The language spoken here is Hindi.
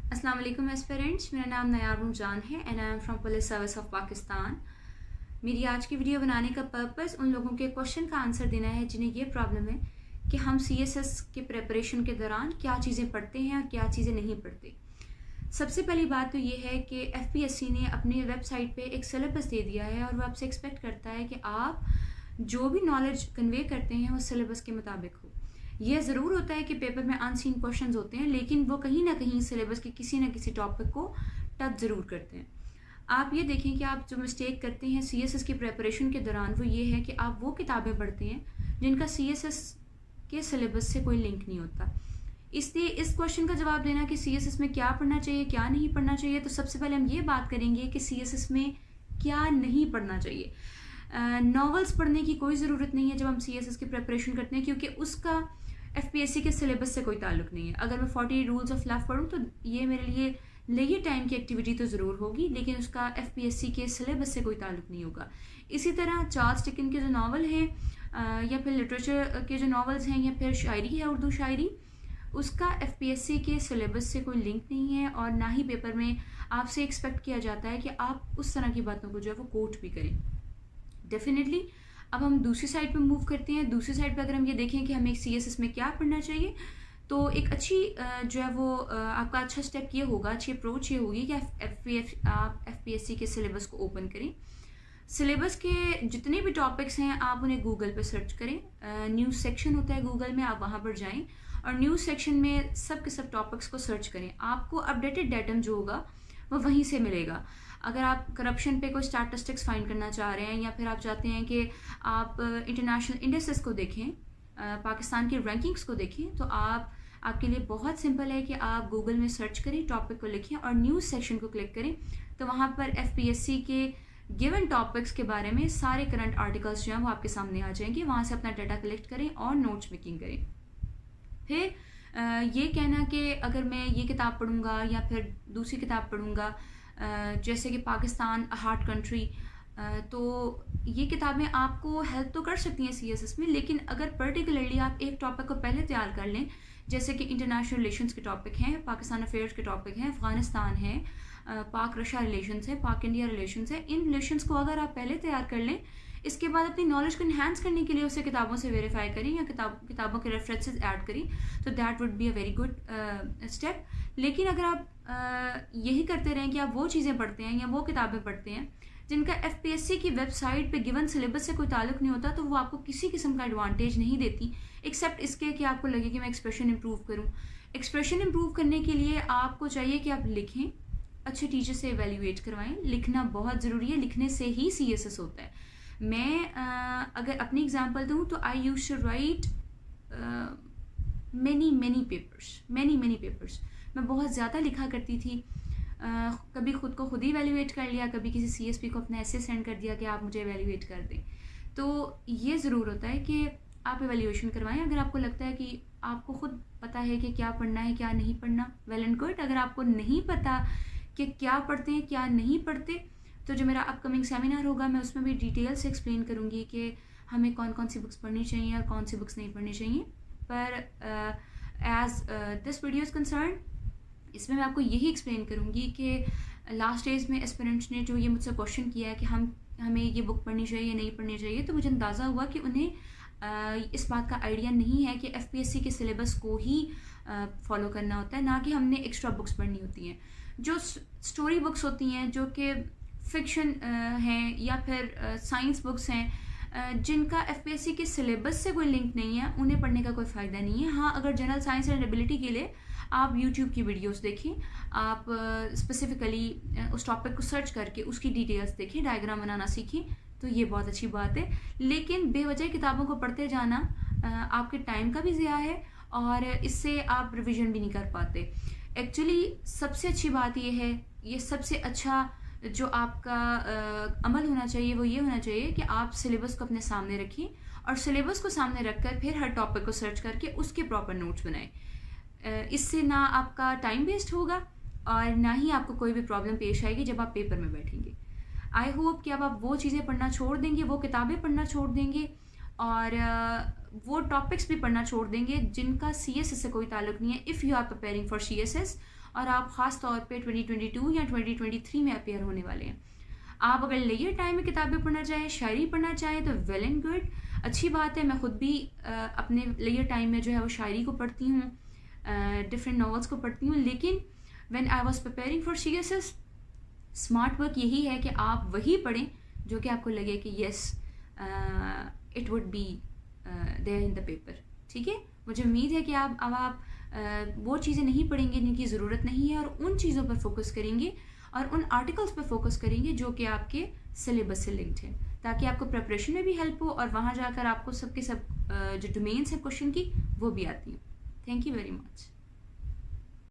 अस्सलाम वालेकुम एस्पिरेंट्स, मेरा नाम नयार रमजान है and I am from police service of Pakistan. मेरी आज की वीडियो बनाने का पर्पस उन लोगों के क्वेश्चन का आंसर देना है जिन्हें ये प्रॉब्लम है कि हम CSS के प्रिपरेशन के दौरान क्या चीज़ें पढ़ते हैं और क्या चीज़ें नहीं पढ़ते। सबसे पहली बात तो ये है कि FPSC ने अपनी वेबसाइट पे एक सिलेबस दे दिया है और वो आपसे एक्सपेक्ट करता है कि आप जो भी नॉलेज कन्वे करते हैं वो सिलेबस के मुताबिक हो। यह ज़रूर होता है कि पेपर में अनसीन क्वेश्चंस होते हैं, लेकिन वो कहीं ना कहीं सिलेबस के किसी न किसी टॉपिक को टच ज़रूर करते हैं। आप ये देखें कि आप जो मिस्टेक करते हैं CSS की प्रिपरेशन के दौरान वो ये है कि आप वो किताबें पढ़ते हैं जिनका CSS के सिलेबस से कोई लिंक नहीं होता। इसलिए इस क्वेश्चन का जवाब देना कि CSS में क्या पढ़ना चाहिए क्या नहीं पढ़ना चाहिए, तो सबसे पहले हम ये बात करेंगे कि CSS में क्या नहीं पढ़ना चाहिए। नॉवेल्स पढ़ने की कोई ज़रूरत नहीं है जब हम CSS की प्रिपरेशन करते हैं, क्योंकि उसका FPSC के सिलेबस से कोई ताल्लुक नहीं है। अगर मैं 40 रूल्स ऑफ लव पढ़ूँ तो ये मेरे लिए लेजर टाइम की एक्टिविटी तो ज़रूर होगी, लेकिन उसका FPSC के सिलेबस से कोई ताल्लुक नहीं होगा। इसी तरह चार्ल्स डिकेंस के जो नावल हैं या फिर लिटरेचर के जो नावल्स हैं या फिर शायरी है, उर्दू शायरी, उसका FPSC के सिलेबस से कोई लिंक नहीं है और ना ही पेपर में आपसे एक्सपेक्ट किया जाता है कि आप उस तरह की बातों को जो है वो कोट भी करें। डेफिनेटली अब हम दूसरी साइड पे मूव करते हैं। दूसरी साइड पे अगर हम ये देखें कि हमें CSS में क्या पढ़ना चाहिए, तो एक अच्छी जो है वो आपका अच्छा स्टेप ये होगा, अच्छी अप्रोच ये होगी कि आप FPSC के सिलेबस को ओपन करें। सिलेबस के जितने भी टॉपिक्स हैं आप उन्हें गूगल पे सर्च करें। न्यूज़ सेक्शन होता है गूगल में, आप वहाँ पर जाएं और न्यूज़ सेक्शन में सब के सब टॉपिक्स को सर्च करें। आपको अपडेटेड डाटा जो होगा वो वहीं से मिलेगा। अगर आप करप्शन पे कोई स्टैटिस्टिक्स फाइंड करना चाह रहे हैं या फिर आप चाहते हैं कि आप इंटरनेशनल इंडेक्सेस को देखें, पाकिस्तान की रैंकिंग्स को देखें, तो आपके लिए बहुत सिंपल है कि आप गूगल में सर्च करें, टॉपिक को लिखें और न्यूज़ सेक्शन को क्लिक करें। तो वहाँ पर FPSC के गिवन टॉपिक्स के बारे में सारे करंट आर्टिकल्स जो हैं वो आपके सामने आ जाएंगे। वहाँ से अपना डाटा कलेक्ट करें और नोट्स मेकिंग करें। फिर ये कहना कि अगर मैं ये किताब पढ़ूँगा या फिर दूसरी किताब पढ़ूँगा, जैसे कि पाकिस्तान हार्ट कंट्री, तो ये किताबें आपको हेल्प तो कर सकती हैं CSS में, लेकिन अगर पर्टिकुलरली आप एक टॉपिक को पहले तैयार कर लें, जैसे कि इंटरनेशनल रिलेशंस के टॉपिक हैं, पाकिस्तान अफेयर्स के टॉपिक हैं, अफगानिस्तान है, पाक रशिया रिलेशंस है, पाक इंडिया रिलेशंस है, इन रिलेशंस को अगर आप पहले तैयार कर लें, इसके बाद अपनी नॉलेज को इन्हांस करने के लिए उसे किताबों से वेरीफाई करें या किताबों के रेफरेंसेस ऐड करें, तो that would be a very good step. लेकिन अगर आप यही करते रहें कि आप वो चीज़ें पढ़ते हैं या वो किताबें पढ़ते हैं जिनका FPSC की वेबसाइट पे गिवन सिलेबस से कोई ताल्लुक नहीं होता, तो वो आपको किसी किस्म का एडवांटेज नहीं देती, एक्सेप्ट इसके कि आपको लगे कि मैं एक्सप्रेशन इंप्रूव करूँ। एक्सप्रेशन इंप्रूव करने के लिए आपको चाहिए कि आप लिखें, अच्छे टीचर से एवेल्यूएट करवाएं। लिखना बहुत ज़रूरी है, लिखने से ही CSS होता है। मैं अगर अपनी एग्जांपल दूं तो I use to write many papers. मैं बहुत ज़्यादा लिखा करती थी। कभी खुद को खुद ही एवेल्यूएट कर लिया, कभी किसी CSP को अपना ऐसे सेंड कर दिया कि आप मुझे एवेल्यूएट कर दें। तो ये ज़रूर होता है कि आप एवेल्यूएशन करवाएं। अगर आपको लगता है कि आपको खुद पता है कि क्या पढ़ना है क्या नहीं पढ़ना, वेल एंड गुड। अगर आपको नहीं पता कि क्या पढ़ते हैं क्या नहीं पढ़ते, तो जो मेरा अपकमिंग सेमिनार होगा मैं उसमें भी डिटेल से एक्सप्लेन करूँगी कि हमें कौन कौन सी बुक्स पढ़नी चाहिए और कौन सी बुक्स नहीं पढ़नी चाहिए। पर as this video is concern, इसमें मैं आपको यही एक्सप्लेन करूँगी कि लास्ट डेज में एस्पिरेंट्स ने जो ये मुझसे क्वेश्चन किया है कि हमें ये बुक पढ़नी चाहिए नहीं पढ़नी चाहिए, तो मुझे अंदाज़ा हुआ कि उन्हें इस बात का आइडिया नहीं है कि FPSC के सिलेबस को ही फॉलो करना होता है, ना कि हमने एक्स्ट्रा बुक्स पढ़नी होती हैं। जो स्टोरी बुक्स होती हैं, जो कि फिक्शन हैं या फिर साइंस बुक्स हैं, जिनका FPSC के सिलेबस से कोई लिंक नहीं है, उन्हें पढ़ने का कोई फ़ायदा नहीं है। हाँ, अगर जनरल साइंस एंड एबिलिटी के लिए आप YouTube की वीडियोस देखें, आप स्पेसिफिकली उस टॉपिक को सर्च करके उसकी डिटेल्स देखें, डायग्राम बनाना सीखें, तो ये बहुत अच्छी बात है। लेकिन बेवजह किताबों को पढ़ते जाना आपके टाइम का भी ज़िया है और इससे आप रिविज़न भी नहीं कर पाते। एक्चुअली सबसे अच्छी बात ये है, ये सबसे अच्छा जो आपका अमल होना चाहिए वो ये होना चाहिए कि आप सिलेबस को अपने सामने रखें और सिलेबस को सामने रखकर फिर हर टॉपिक को सर्च करके उसके प्रॉपर नोट्स बनाएं। इससे ना आपका टाइम वेस्ट होगा और ना ही आपको कोई भी प्रॉब्लम पेश आएगी जब आप पेपर में बैठेंगे। आई होप कि अब आप वो चीज़ें पढ़ना छोड़ देंगे, वो किताबें पढ़ना छोड़ देंगे और वो टॉपिक्स भी पढ़ना छोड़ देंगे जिनका CSS से कोई ताल्लुक नहीं है। If you are preparing for CSS और आप ख़ास तौर पे 2022 या 2023 में अपेयर होने वाले हैं। आप अगर लेयर टाइम में किताबें पढ़ना चाहें, शायरी पढ़ना चाहें तो वेल एंड गुड, अच्छी बात है। मैं ख़ुद भी अपने लेयर टाइम में जो है वो शायरी को पढ़ती हूँ, डिफरेंट नॉवेल्स को पढ़ती हूँ। लेकिन when I was preparing for CSS, smart work यही है कि आप वही पढ़ें जो कि आपको लगे कि yes it would be there in the paper. ठीक है, मुझे उम्मीद है कि आप वो चीज़ें नहीं पढ़ेंगे जिनकी ज़रूरत नहीं है, और उन चीज़ों पर फोकस करेंगे और उन आर्टिकल्स पर फोकस करेंगे जो कि आपके सिलेबस से लिंक्ड है, ताकि आपको प्रिपरेशन में भी हेल्प हो और वहाँ जाकर आपको सब जो डोमेन्स है क्वेश्चन की वो भी आती हैं। Thank you very much.